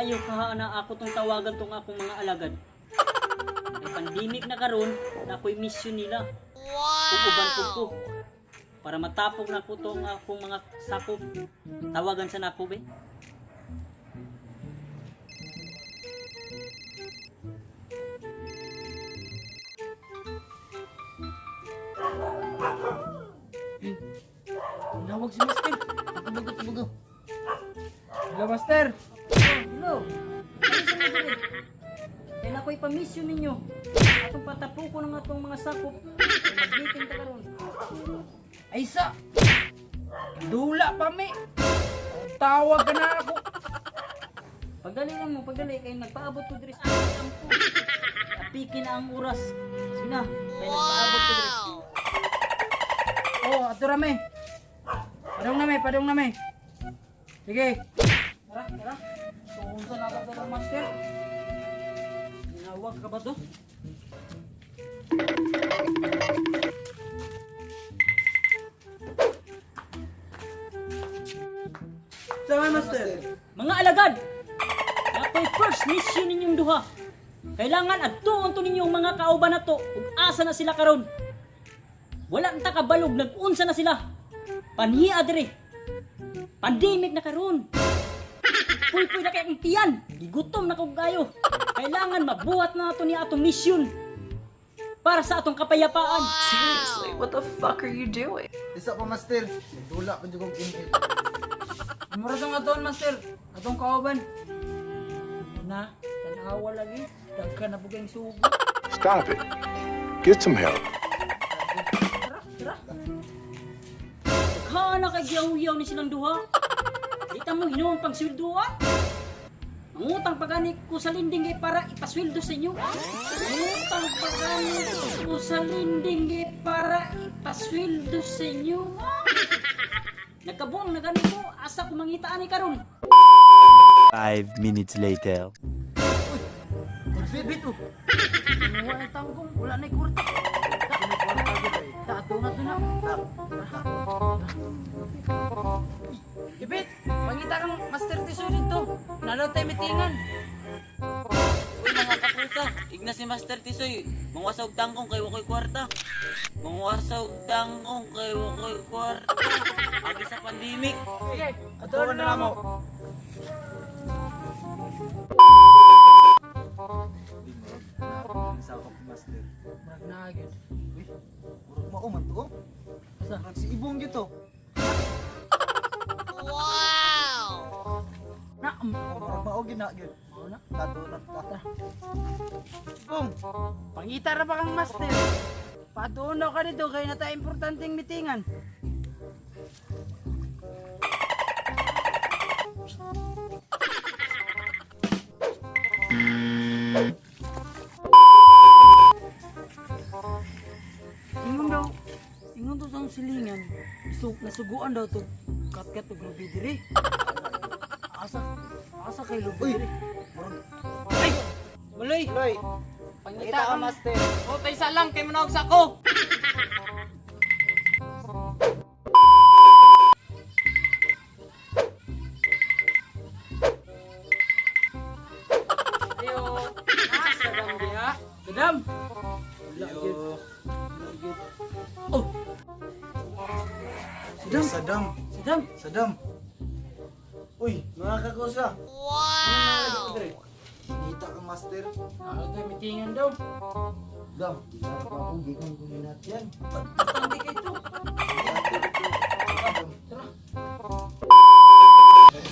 kaayo kaha na ako tong tawagan tong akong mga alagad. Ay pandemic na karon, na ako'y mission nila. Uban ko para matapog na ko tong akong mga sakop. Tawagan sa nako be. Nawag si Master. Tubugo. Hello, Master. Hello. Kaya na ako'y pa-mission ninyo. Atong patapuko ng atong mga sakop. Mag-meeting ta karon. Ay sa. Dula pa mi. Tawag ka na ako. Pagdali lang mo, pagdali kayo nagpaabot ko diri sa ampo. Apiki na ang oras. Sige na, kaya nagpaabot ko diri. Oh, ato rame. Padong nami. Sige. Tara. Tunsa na ka sa Master. Nawag ka ba to? Sama Master. Mga alagad! Ako'y first mission ninyong duha. Kailangan adtuon to ninyong mga kauban na to ug asa na sila karon. Wala ta kabalog, nag-unsa na sila. Panhiya diri. Pandemic na karon. Puy na kay ang tiyan. Gigutom na kog kayo. Kailangan mabuhat na nato ni atong mission para sa atong kapayapaan. Seriously, what the fuck are you doing? Isa pa Master, dula pa jud kong email. Mura sa aton Master. Atong kauban. Na, tanawa lagi. Dagka na bugay sugo. Stop it. Get some help. Tara. Kana kay giyaw-yaw ni silang duha. Kita mo hinuon pang sweldo ah. Mangutang pagani ko sa linding para ipasweldo sa inyo. Mangutang pagani ko sa linding para ipasweldo sa inyo. Nagkabuang na ganito, asa ko mangitaan ni karon. 5 minutes later. Magbibit oh. Wala na tanggong, wala na ikurta. Dato na to na. Bibit, pangita kang Master Tisoy dito. Nalaw tayo mitingan. Uy mga kapusa, igna si Master Tisoy. Mangwasa og tangkong kay wakoy kwarta. Mangwasa og tangkong kay wakoy kwarta. Agi sa pandemic. Sige, ato na mo. Isa pa Master. Marag na agad. Uy, murag mao man to. Asa? Murag si Ibong gito. Na, Murag mao gina gyud. mao na. Dadunat ka. Bong, pangita ra pa kang Master. Patunaw ka dito kay nata importanteng mitingan. Ingon to sang silingan. Nasuguan daw to. Kat-kat og lubi diri. Asa kay lubi diri. Ay! Muloy! Loy, Pangita kita ka ka Master. O, tayo isa lang, kay manawag sa ako! Ayo! Sadam dia! Sadam! Yo, Oh! Sadam! Sadam. Sadam! Sadam. Uy, mga kakusa. Wow! Kita ka Master. Ano tayo mitingan daw? Dam, kita pa akong gikan kuminat yan. Tandi kayo ito! Tara!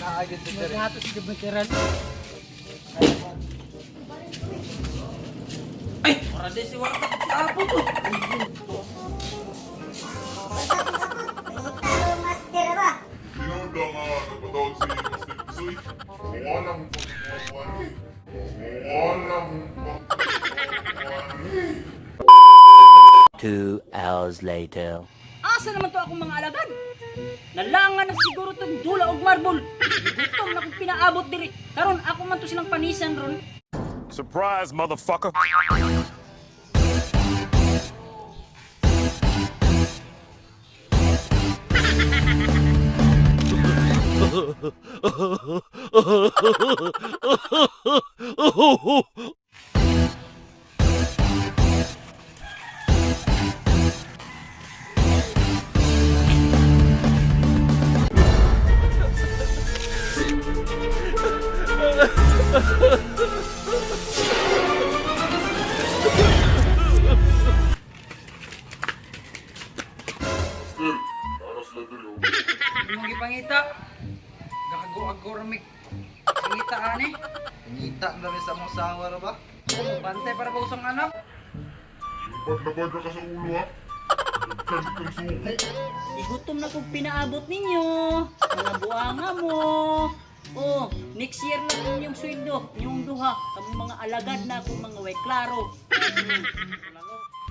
Naagad to dere. Naghato si Gabantiran. Ay! Para din si Warta. Apo to! Pinunda nga napatawag si Master Tisoy. Wala mong pagkakuan eh. Wala mong pagkakuan eh. 2 hours later. Asa naman to akong mga alagad? Nalangan na siguro tong dula og marble. Gutom na kong pinaabot diri. Karon ako man to silang panisan ron. Surprise, motherfucker. Master, aras lang diri oh. Imong gipangita. Gago-ago ramik. Pangita ani. Ngita na rin sa mong sawa ra ba? Bantay para ba usang anak? Labad na ka sa ulo ha. Nagkan suko. Igutom na kung pinaabot ninyo. Mga buanga mo. Oh, next year na inyong sweldo, inyong duha. Kamong mga alagad na kung mga way klaro.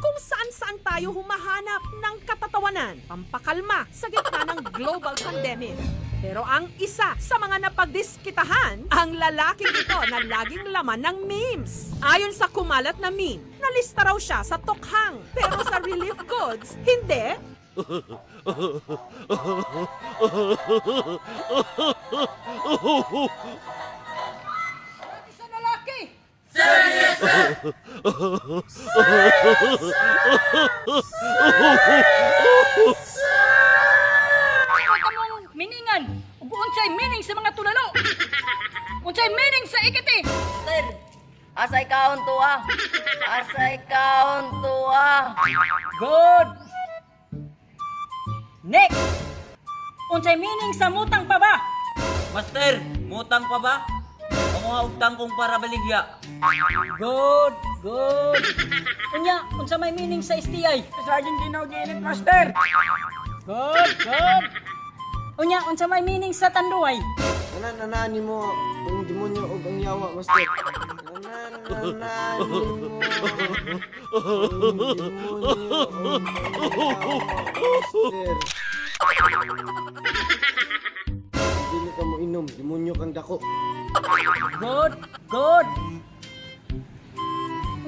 Kung saan-saan tayo humahanap ng katatawanan, pampakalma sa gitna ng global pandemic. Pero ang isa sa mga napagdiskitahan, ang lalaking ito na laging laman ng memes. Ayon sa kumalat na meme, nalista raw siya sa tokhang. Pero sa relief goods, hindi. Isa lalaki. Kamong miningan, ug unsay meaning sa mga tulalo? Unsay meaning sa ikiti? Sir, asay kaon to ah. Asay kaon to ah. Good. Next. Unsay meaning sa mutang pa ba? Master, mutang pa ba? Manguha og tangkong para baligya. Good, good. Unya, unsa may meaning sa STI? Sa Argentina og init, master. Good, good. Unya, unsa may meaning sa tanduay? Nananani mo ang demonyo o ang yawa, master. Nananani mo ang demonyo o ang yawa, master. Hindi ka mo inom, demonyo kang dako. Good, good.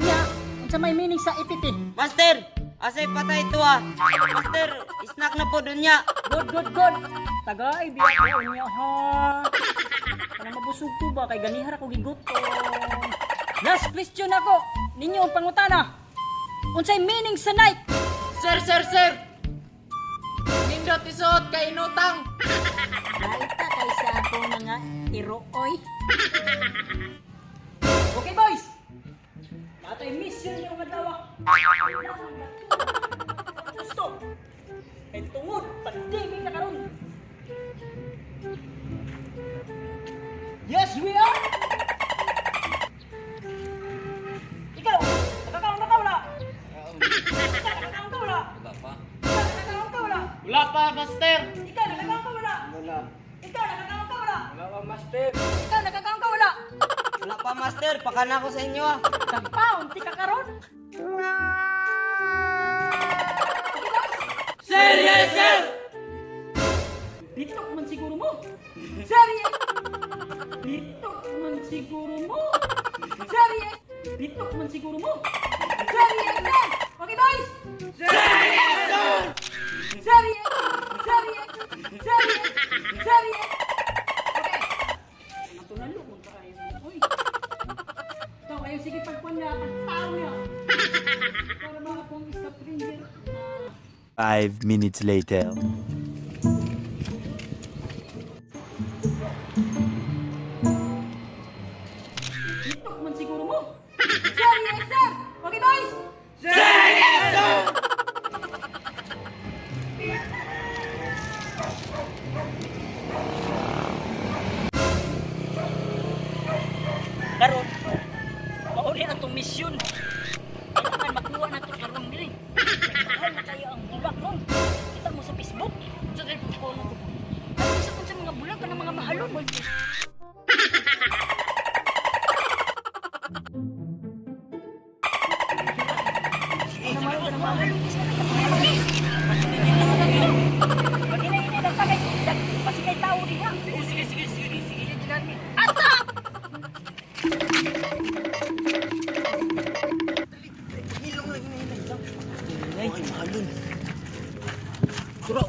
Unya, unsa may meaning sa ipiti? Master, asay patay to ah. Master, snack na po dun niya. Good, good, good. Tagay, biya ko unya ha. Kanang mabusog ko ba kay ganihar ako gigutom. Last question ako. Ninyo ang pangutana. Unsay meaning sa night? Sir. Nindot isuot kay inutang. Naita kay sa akong mga irooy. Okay boys. Natay mission yung adlaw. Gusto. Kay tungod pandemic na karon. Yes, we are. Ikaw, nakakaon ka wala? Nakakaon ka wala? Wala pa. Nakakaon ka wala? Wala pa, master. Ikaw, nakakaon ka wala? Wala. Ikaw, nakakaon ka wala? Wala pa, master. Ikaw, nakakaon ka wala? Wala pa, master. Pakana ko sa inyo ah. Tagpaon, ti ka karon? Sir, yes, sir. Bitok man siguro mo. Serye! Bitok man siguro mo. Serye! Bitok man siguro mo. Serye! Sir! Okay, boys! Serye! Serye! Serye! Serye! Serye! Okay. Natulalo mo tayo. Uy! Ikaw, ayaw sige pagpuan niya, pagtao niya. Para mga akong stop ranger. 5 minutes later. Bitok man siguro mo. Sir, yes, sir! Okay, boys! Karon, mauli na itong misyon. Kailangan makuha na ito karon dili. Mahal na kayo ang bulak nun. Kita mo sa Facebook. Sa cellphone ko na ito. Ano isa kung sa mga bulak ka ng mga mahalon? Pasigay tao din ha. Sige. Atap! Ay, mahalon. Suraw.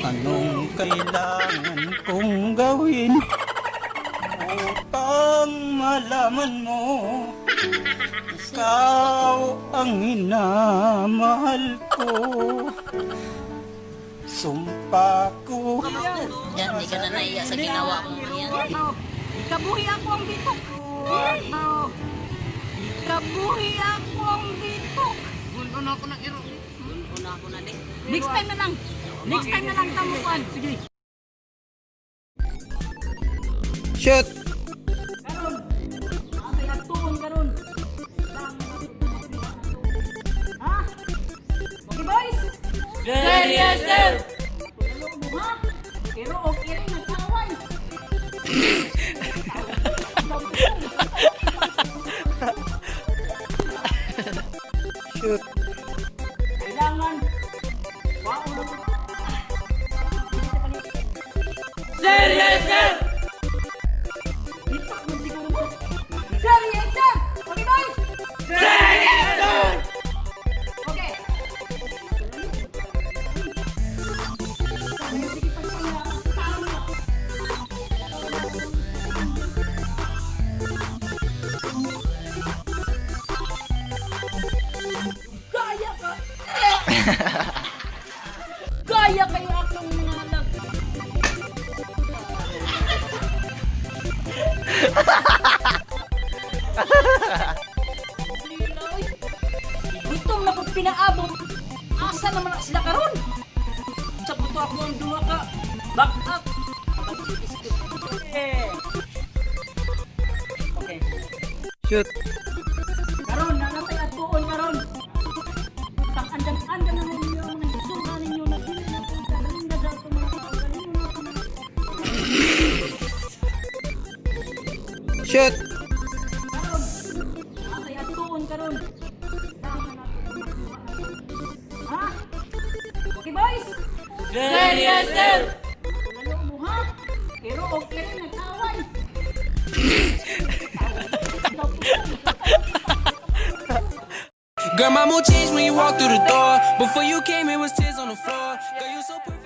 Anong kailangan kong gawin upang malaman mo ikaw ang minamahal ko? Sumpa ko. Yan, di ka na naiya sa ginawa mo yan. Ikabuhi ako ang bitok. Ikabuhi ako ang bitok. Una ako na din. Next time na lang. Next time na lang tamuan. Sige. Shoot! Karon, atay atuon karon. Ha? Okay boys? Yes, sir! Tulalo mo ha? Pero okay rin nagkaway. Shoot! Kailangan. Wow. Sir, yes, sir! Ipak mo siguro mo. Sir, yes sir! Okay boys? Sir, yes, sir! Okay. Sige pa siya. Tama. Kaya ka! Kaya kayo akong nangalag. Itong na kung pinaabot, asa naman na sila karon? Sa buto ako ang duwa ka. Back up! Okay. Okay. Shoot! Karon, nanatay at tuon karon. Tang andam-andam na ninyo ang nagsura ninyo na sila na kung saan na daw ito mga kagaling mo na Shoot! karon. Nanatay at tuon karon. Ha? Okay boys? Sir, yes, sir! Tulalo mo ha? Pero okay rin nag-away. Girl, my mood changed when you walked through the door. Before you came, it was tears on the floor. Girl, you so perfect.